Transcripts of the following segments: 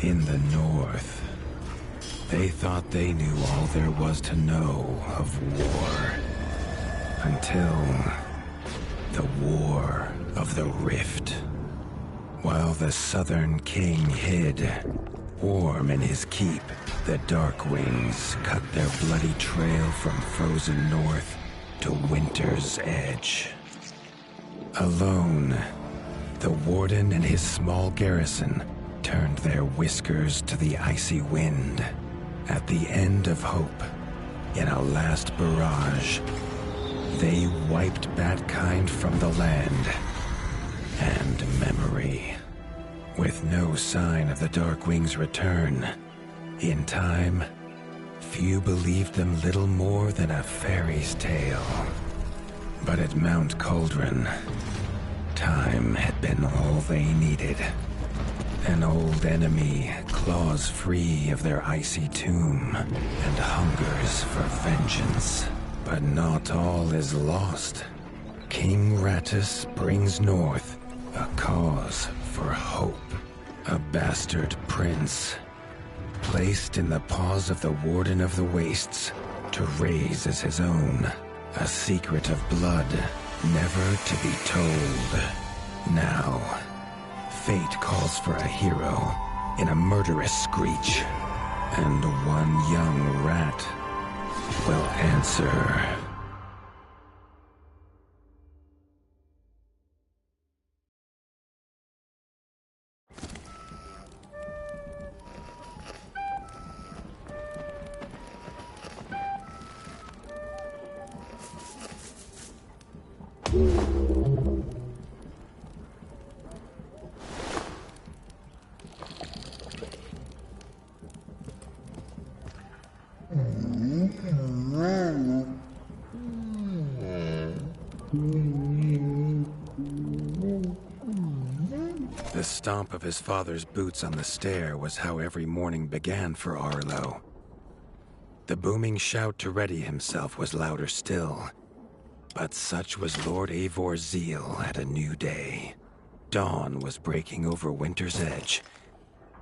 In the north, they thought they knew all there was to know of war. Until the War of the Rift. While the Southern King hid, warm in his keep, the Darkwings cut their bloody trail from frozen north to Winter's Edge. Alone, the Warden and his small garrison turned their whiskers to the icy wind. At the end of hope, in a last barrage, they wiped Batkind from the land and memory. With no sign of the Darkwings' return, in time, few believed them little more than a fairy's tale. But at Mount Cauldron, time had been all they needed. An old enemy claws free of their icy tomb and hungers for vengeance. But not all is lost. King Rattus brings north a cause for hope. A bastard prince, placed in the paws of the Warden of the Wastes to raise as his own. A secret of blood never to be told. Now, fate calls for a hero in a murderous screech. And one young rat will answer. The stomp of his father's boots on the stair was how every morning began for Arlo. The booming shout to ready himself was louder still. But such was Lord Eivor's zeal at a new day. Dawn was breaking over Winter's Edge,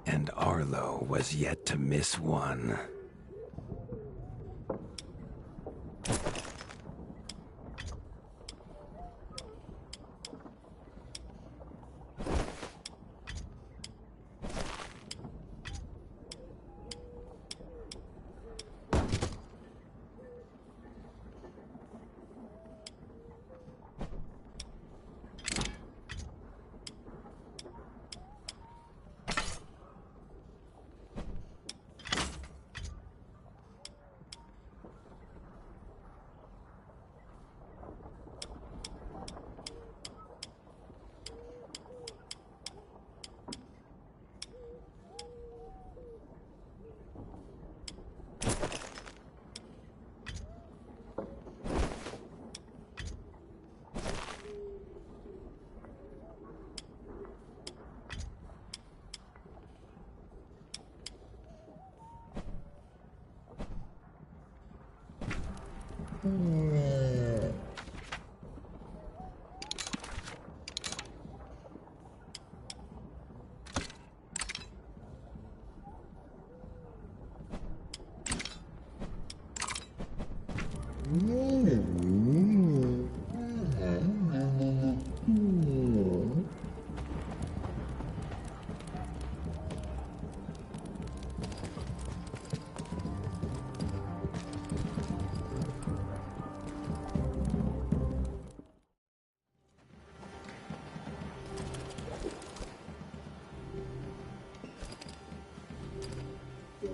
and Arlo was yet to miss one.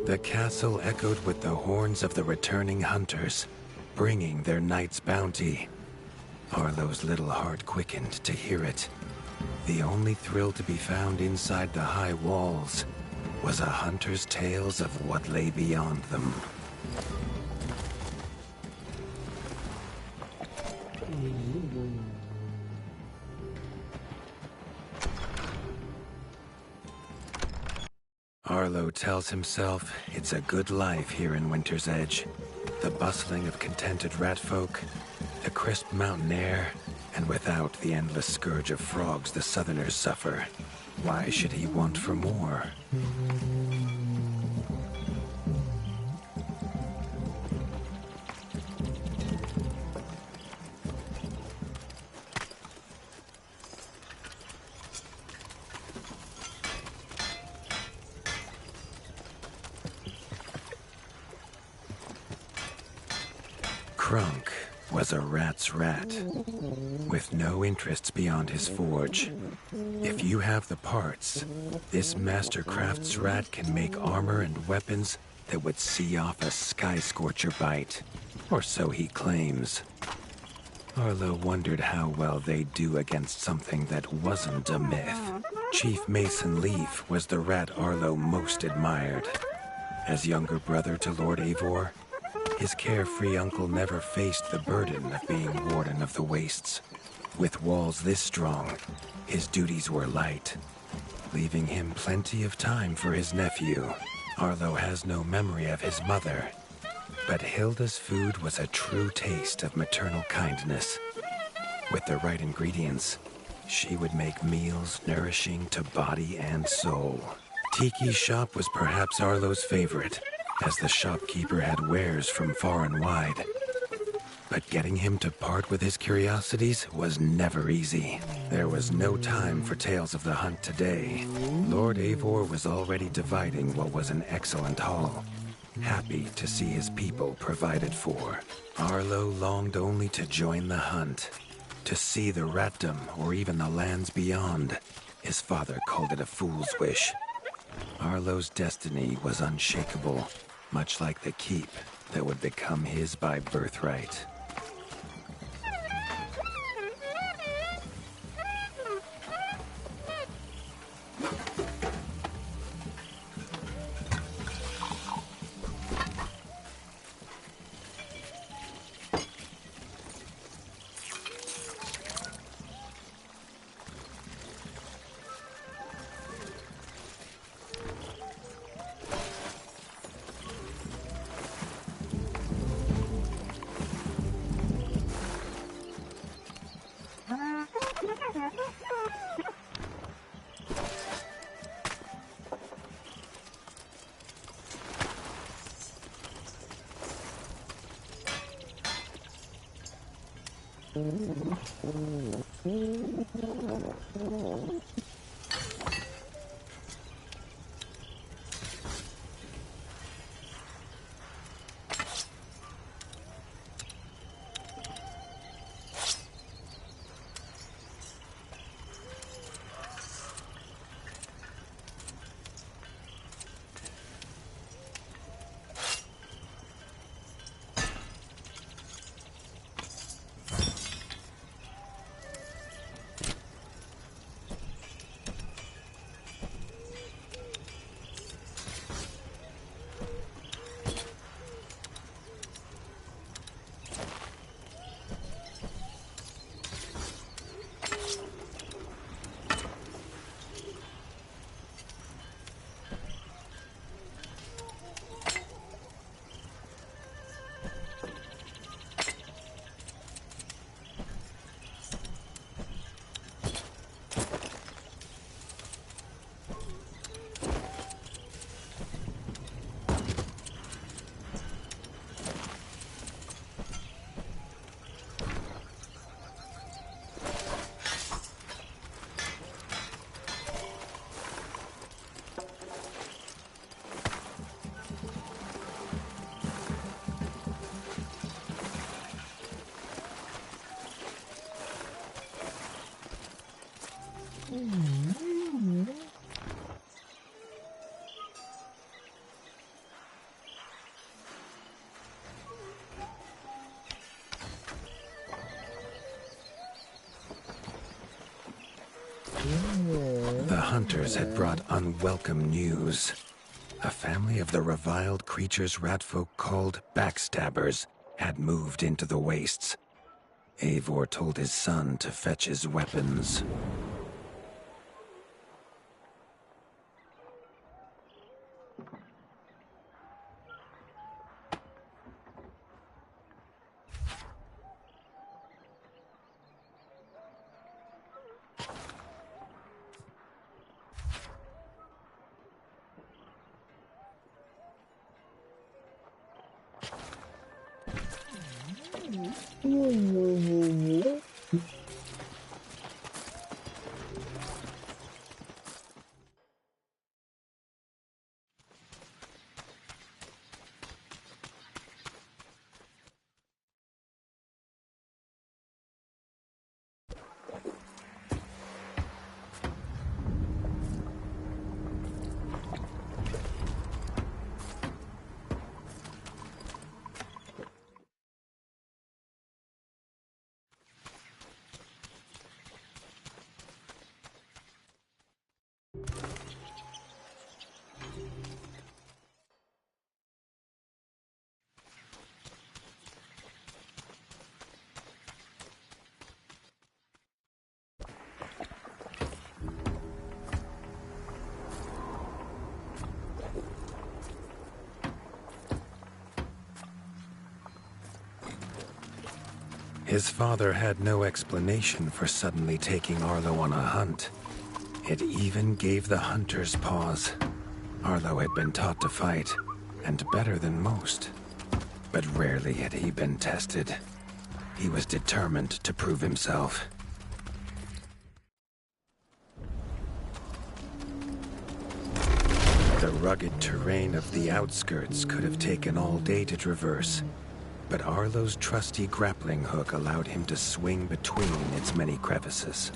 The castle echoed with the horns of the returning hunters, bringing their night's bounty. Arlo's little heart quickened to hear it. The only thrill to be found inside the high walls was a hunter's tales of what lay beyond them. Arlo tells himself it's a good life here in Winter's Edge. The bustling of contented ratfolk, the crisp mountain air, and without the endless scourge of frogs the southerners suffer. Why should he want for more? Krunk was a rat's rat, with no interests beyond his forge. If you have the parts, this Mastercraft's rat can make armor and weapons that would see off a sky scorcher bite, or so he claims. Arlo wondered how well they'd do against something that wasn't a myth. Chief Mason Leaf was the rat Arlo most admired. As younger brother to Lord Eivor, his carefree uncle never faced the burden of being Warden of the Wastes. With walls this strong, his duties were light, leaving him plenty of time for his nephew. Arlo has no memory of his mother, but Hilda's food was a true taste of maternal kindness. With the right ingredients, she would make meals nourishing to body and soul. Tiki's shop was perhaps Arlo's favorite, as the shopkeeper had wares from far and wide. But getting him to part with his curiosities was never easy. There was no time for tales of the hunt today. Lord Eivor was already dividing what was an excellent haul, happy to see his people provided for. Arlo longed only to join the hunt, to see the ratdom or even the lands beyond. His father called it a fool's wish. Arlo's destiny was unshakable, much like the keep that would become his by birthright. The hunters had brought unwelcome news. A family of the reviled creatures ratfolk called Backstabbers had moved into the wastes. Eivor told his son to fetch his weapons. His father had no explanation for suddenly taking Arlo on a hunt. It even gave the hunters pause. Arlo had been taught to fight, and better than most. But rarely had he been tested. He was determined to prove himself. The rugged terrain of the outskirts could have taken all day to traverse, but Arlo's trusty grappling hook allowed him to swing between its many crevices.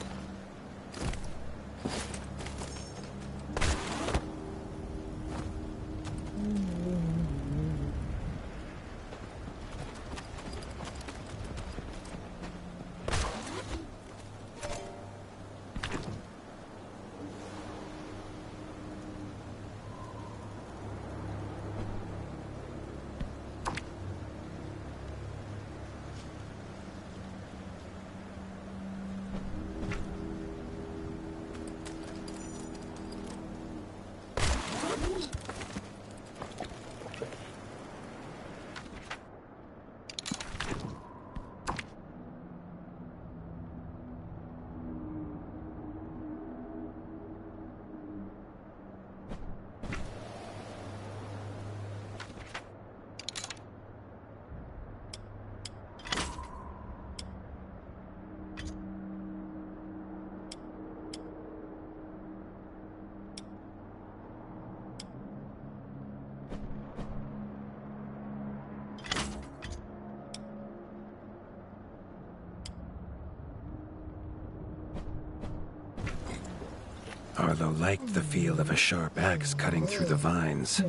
Arlo liked the feel of a sharp axe cutting through the vines.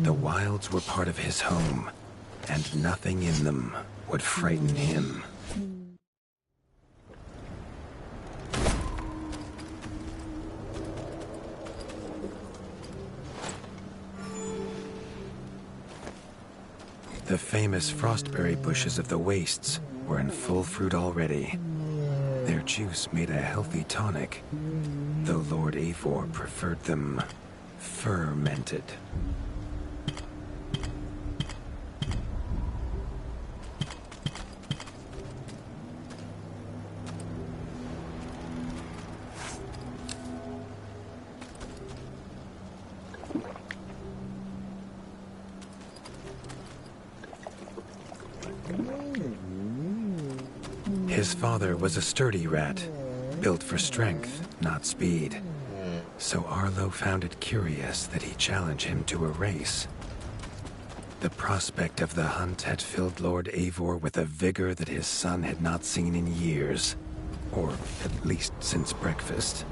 The wilds were part of his home, and nothing in them would frighten him. The famous frostberry bushes of the wastes were in full fruit already. Their juice made a healthy tonic, though Lord Eivor preferred them fermented. His father was a sturdy rat, built for strength, not speed. So Arlo found it curious that he challenged him to a race. The prospect of the hunt had filled Lord Eivor with a vigor that his son had not seen in years, or at least since breakfast.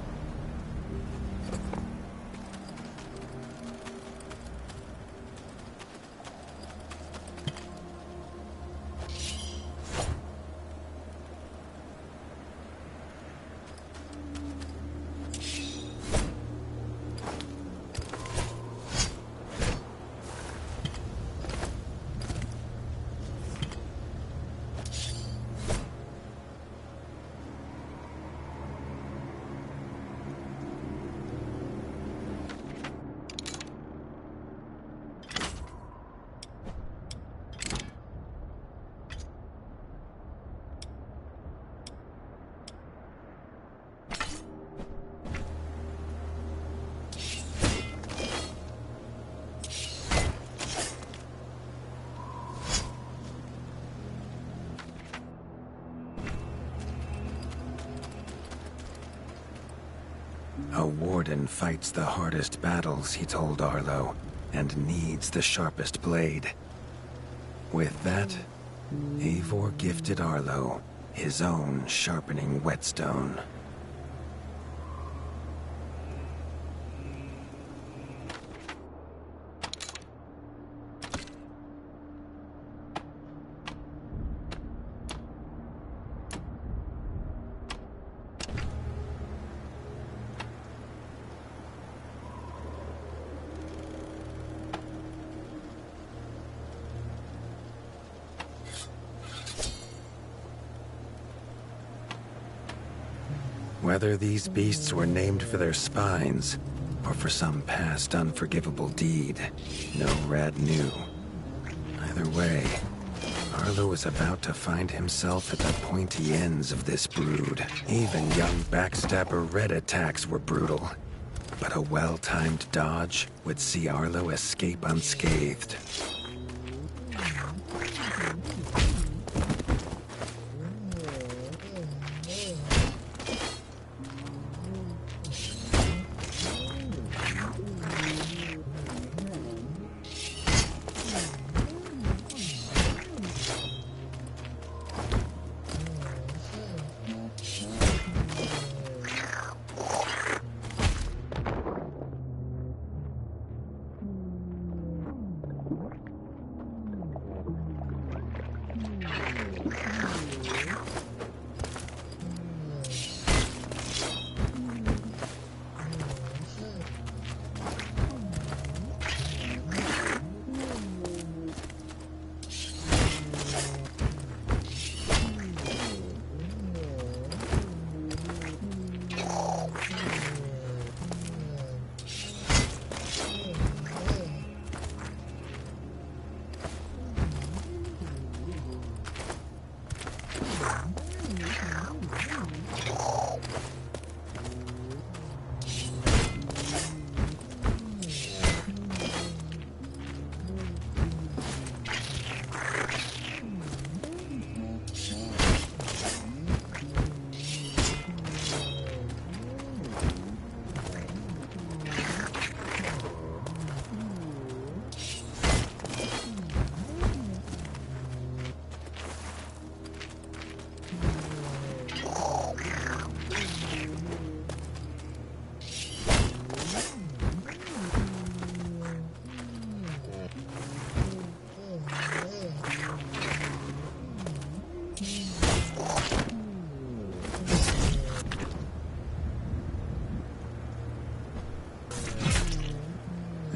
A warden fights the hardest battles, he told Arlo, and needs the sharpest blade. With that, Eivor gifted Arlo his own sharpening whetstone. Whether these beasts were named for their spines, or for some past unforgivable deed, no rat knew. Either way, Arlo was about to find himself at the pointy ends of this brood. Even young backstabber Red attacks were brutal. But a well-timed dodge would see Arlo escape unscathed.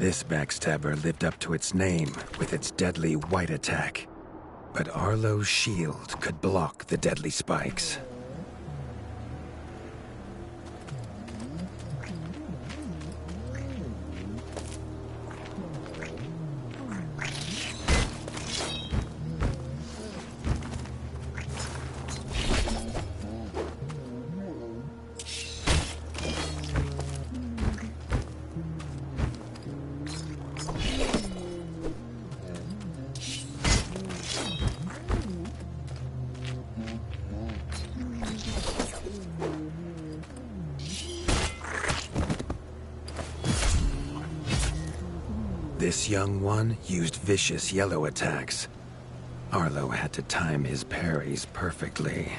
This backstabber lived up to its name with its deadly white attack. But Arlo's shield could block the deadly spikes. This young one used vicious yellow attacks. Arlo had to time his parries perfectly.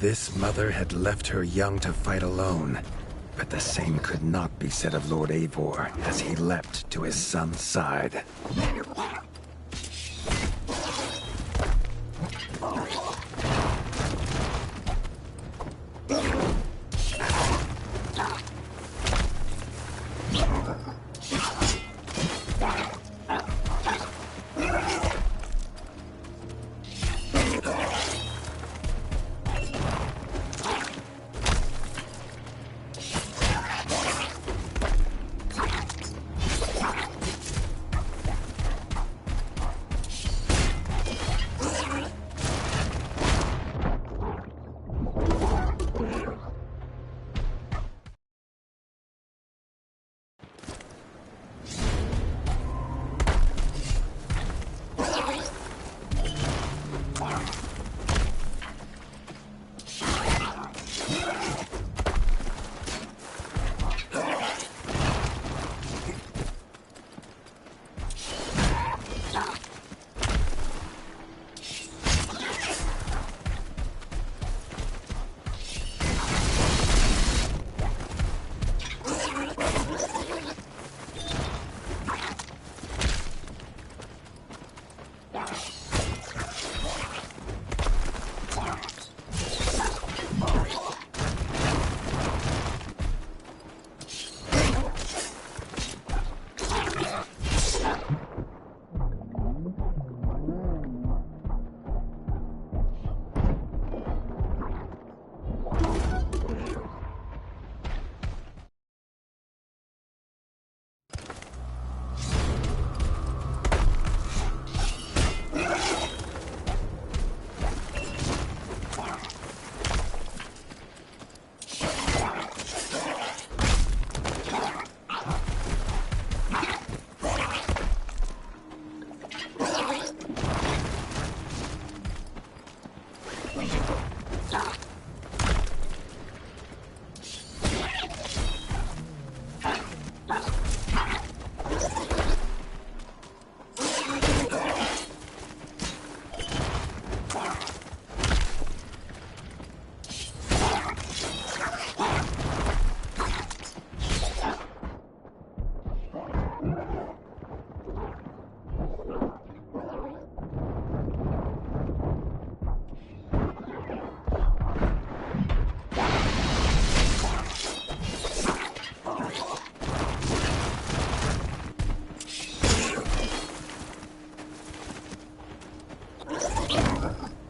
This mother had left her young to fight alone, but the same could not be said of Lord Eivor as he leapt to his son's side.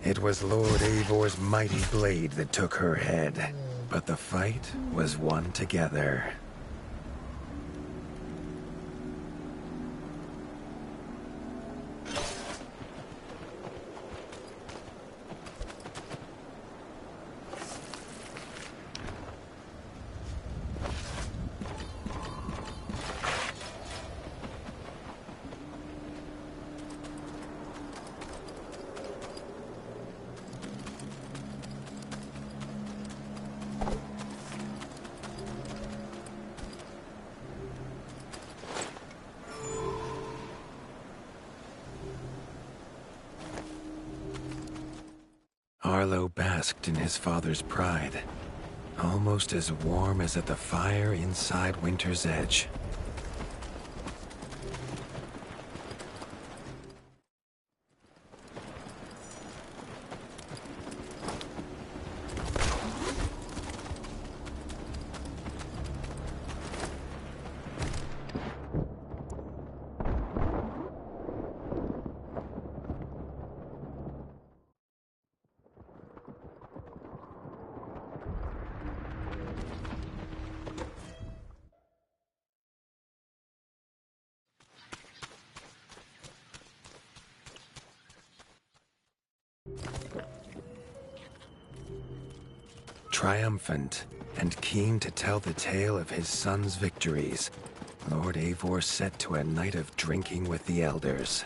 It was Lord Eivor's mighty blade that took her head, but the fight was won together. Arlo basked in his father's pride, almost as warm as at the fire inside Winter's Edge. Triumphant and keen to tell the tale of his son's victories, Lord Eivor set to a night of drinking with the elders.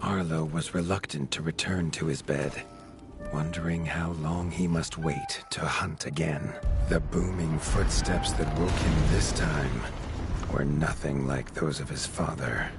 Arlo was reluctant to return to his bed, wondering how long he must wait to hunt again. The booming footsteps that woke him this time were nothing like those of his father.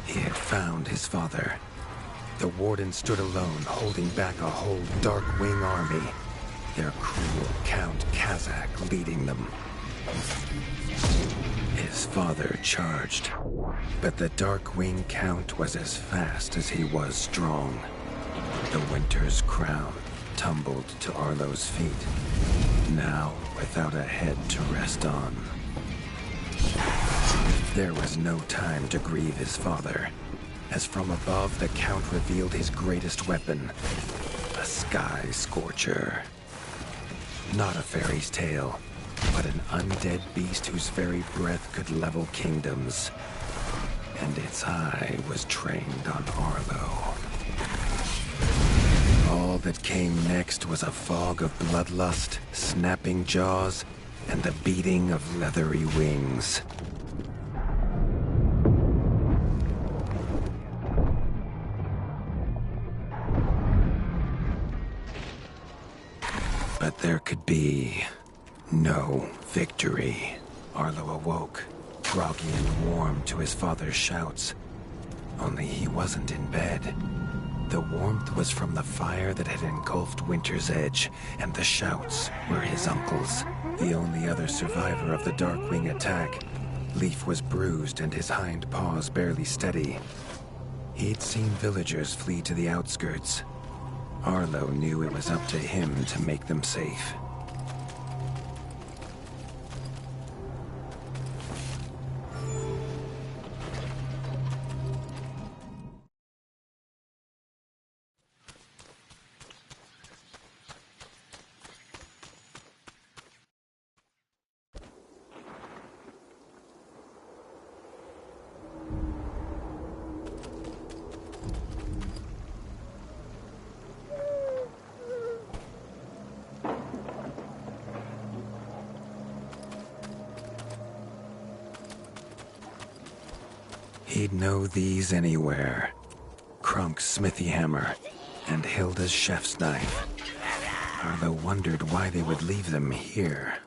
He had found his father. The Warden stood alone, holding back a whole Darkwing army, their cruel Count Kazak leading them. His father charged, but the Darkwing Count was as fast as he was strong. The Winter's crown tumbled to Arlo's feet, now without a head to rest on. There was no time to grieve his father, as from above the Count revealed his greatest weapon, a Sky Scorcher. Not a fairy's tale, but an undead beast whose very breath could level kingdoms. And its eye was trained on Arlo. All that came next was a fog of bloodlust, snapping jaws, and the beating of leathery wings. But there could be no victory. Arlo awoke, groggy and warm to his father's shouts. Only he wasn't in bed. The warmth was from the fire that had engulfed Winter's Edge, and the shouts were his uncle's. The only other survivor of the Darkwing attack, Leaf was bruised and his hind paws barely steady. He'd seen villagers flee to the outskirts. Arlo knew it was up to him to make them safe. He'd know these anywhere. Krunk's smithy hammer and Hilda's chef's knife. Arlo wondered why they would leave them here.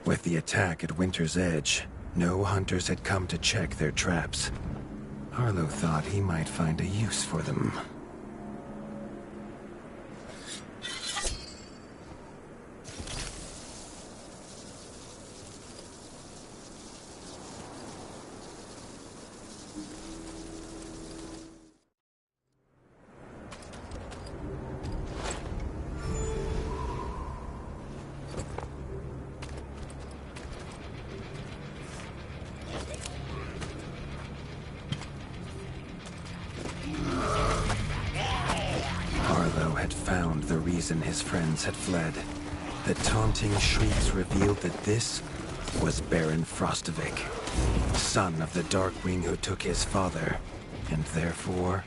With the attack at Winter's Edge, no hunters had come to check their traps. Arlo thought he might find a use for them. Found the reason his friends had fled. The taunting shrieks revealed that this was Baron Frostovik, son of the Darkwing who took his father, and therefore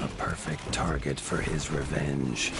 a perfect target for his revenge.